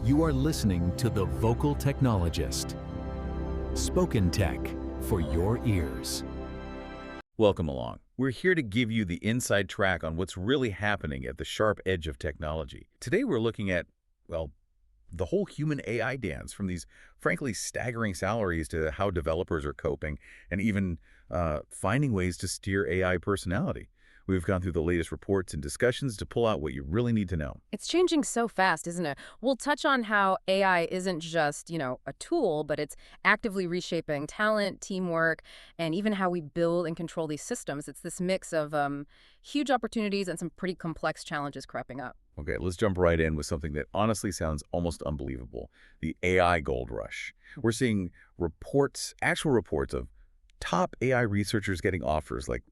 You are listening to The Vocal Technologist. Spoken tech for your ears. Welcome along. We're here to give you the inside track on what's really happening at the sharp edge of technology. Today we're looking at, well, the whole human-AI dance, from these frankly staggering salaries to how developers are coping and even finding ways to steer AI personality. We've gone through the latest reports and discussions to pull out what you really need to know. It's changing so fast, isn't it? We'll touch on how AI isn't just, a tool, but it's actively reshaping talent, teamwork, and even how we build and control these systems. It's this mix of huge opportunities and some pretty complex challenges cropping up. Okay, let's jump right in with something that honestly sounds almost unbelievable: the AI gold rush. We're seeing reports, actual reports of top AI researchers getting offers like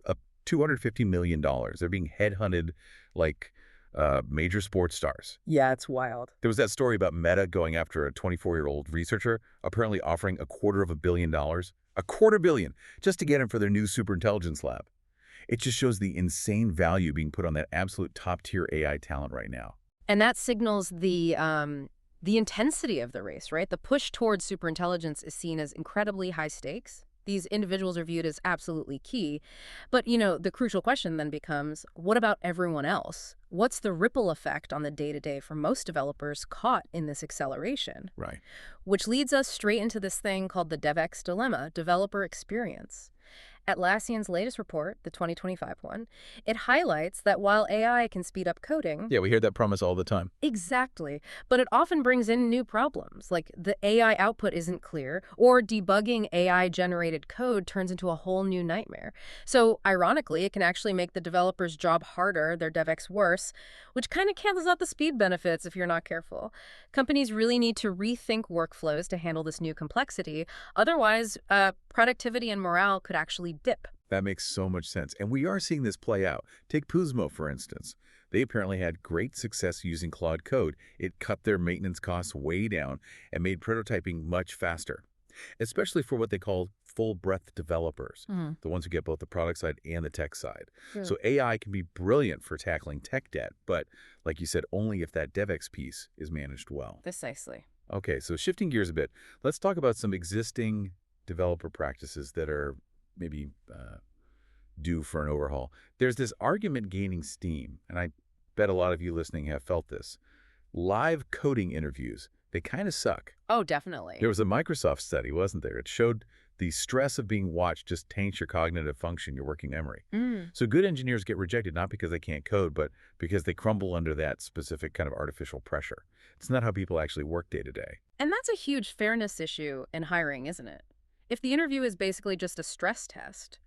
$250 million. They're being headhunted like major sports stars. Yeah, it's wild. There was that story about Meta going after a 24-year-old researcher, apparently offering $250 million, $250 million, just to get him for their new superintelligence lab. It just shows the insane value being put on that absolute top-tier AI talent right now. And that signals the intensity of the race, right? The push towards superintelligence is seen as incredibly high stakes. These individuals are viewed as absolutely key. But, the crucial question then becomes, what about everyone else? What's the ripple effect on the day-to-day for most developers caught in this acceleration? Right. Which leads us straight into this thing called the DevEx dilemma, developer experience. Atlassian's latest report, the 2025 one, it highlights that while AI can speed up coding... Yeah, we hear that promise all the time. Exactly. But it often brings in new problems, like the AI output isn't clear, or debugging AI-generated code turns into a whole new nightmare. So, ironically, it can actually make the developer's job harder, their DevEx worse, which kind of cancels out the speed benefits if you're not careful. Companies really need to rethink workflows to handle this new complexity. Otherwise, productivity and morale could actually dip. That makes so much sense. And we are seeing this play out. Take Puzmo, for instance. They apparently had great success using Claude Code. It cut their maintenance costs way down and made prototyping much faster, especially for what they call full-breadth developers, the ones who get both the product side and the tech side. True. So AI can be brilliant for tackling tech debt, but like you said, only if that DevEx piece is managed well. Precisely. Okay, so shifting gears a bit, let's talk about some existing developer practices that are maybe due for an overhaul. There's this argument gaining steam, and I bet a lot of you listening have felt this. Live coding interviews, they kind of suck. Oh, definitely. There was a Microsoft study, wasn't there? It showed the stress of being watched just taints your cognitive function, your working memory. So good engineers get rejected not because they can't code, but because they crumble under that specific kind of artificial pressure. It's not how people actually work day to day. And that's a huge fairness issue in hiring, isn't it? If the interview is basically just a stress test,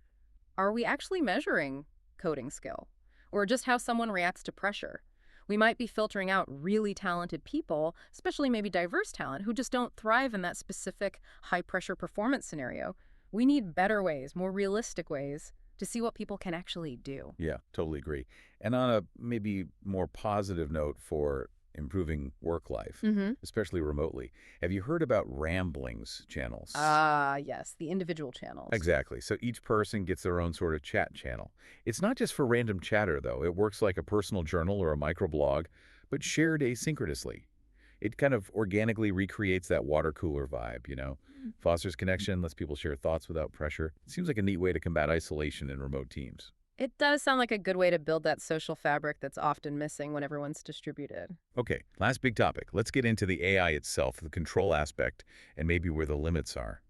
are we actually measuring coding skill? Or just how someone reacts to pressure? We might be filtering out really talented people, especially maybe diverse talent, who just don't thrive in that specific high-pressure performance scenario. We need better ways, more realistic ways, to see what people can actually do. Yeah, totally agree. And on a maybe more positive note for improving work life, especially remotely, have you heard about ramblings channels? Yes, the individual channels. Exactly. So each person gets their own sort of chat channel. It's not just for random chatter, though. It works like a personal journal or a microblog, but shared asynchronously. It kind of organically recreates that water cooler vibe, Fosters connection, lets people share thoughts without pressure. It seems like a neat way to combat isolation in remote teams. It does sound like a good way to build that social fabric that's often missing when everyone's distributed. Okay, last big topic. Let's get into the AI itself, the control aspect, and maybe where the limits are.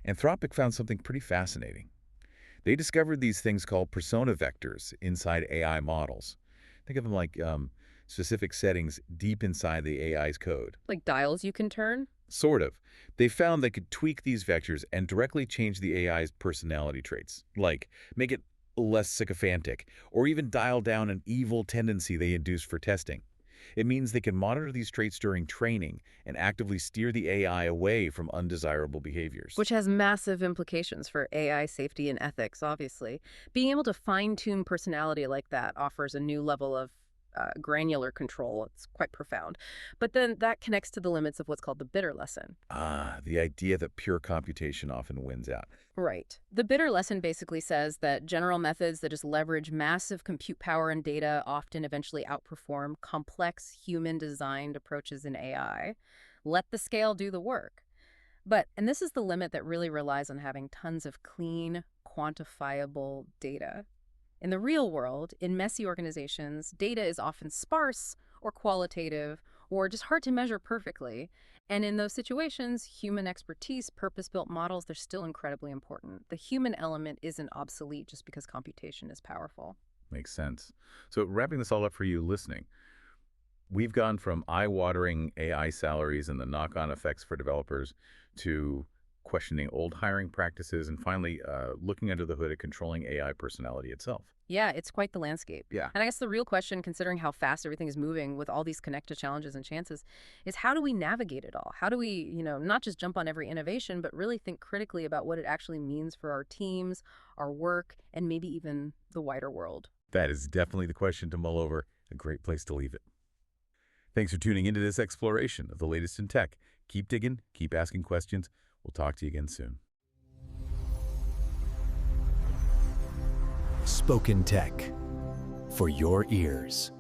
Anthropic found something pretty fascinating. They discovered these things called persona vectors inside AI models. Think of them like specific settings deep inside the AI's code. Like dials you can turn? Sort of. They found they could tweak these vectors and directly change the AI's personality traits, like make it less sycophantic, or even dial down an evil tendency they induced for testing. It means they can monitor these traits during training and actively steer the AI away from undesirable behaviors. Which has massive implications for AI safety and ethics, obviously. Being able to fine-tune personality like that offers a new level of granular control. It's quite profound. But then that connects to the limits of what's called the bitter lesson. Ah, the idea that pure computation often wins out. Right. The bitter lesson basically says that general methods that just leverage massive compute power and data often eventually outperform complex human-designed approaches in AI. Let the scale do the work. And this is the limit that really relies on having tons of clean, quantifiable data. In the real world, in messy organizations, data is often sparse or qualitative or just hard to measure perfectly. And in those situations, human expertise, purpose-built models, they're still incredibly important. The human element isn't obsolete just because computation is powerful. Makes sense. So wrapping this all up for you listening, we've gone from eye-watering AI salaries and the knock-on effects for developers to questioning old hiring practices and finally looking under the hood at controlling AI personality itself. Yeah, it's quite the landscape. Yeah. And I guess the real question, considering how fast everything is moving with all these connected challenges and chances, is how do we navigate it all? How do we, not just jump on every innovation, but really think critically about what it actually means for our teams, our work, and maybe even the wider world? That is definitely the question to mull over. A great place to leave it. Thanks for tuning into this exploration of the latest in tech. Keep digging, keep asking questions. We'll talk to you again soon. Spoken Tech for your ears.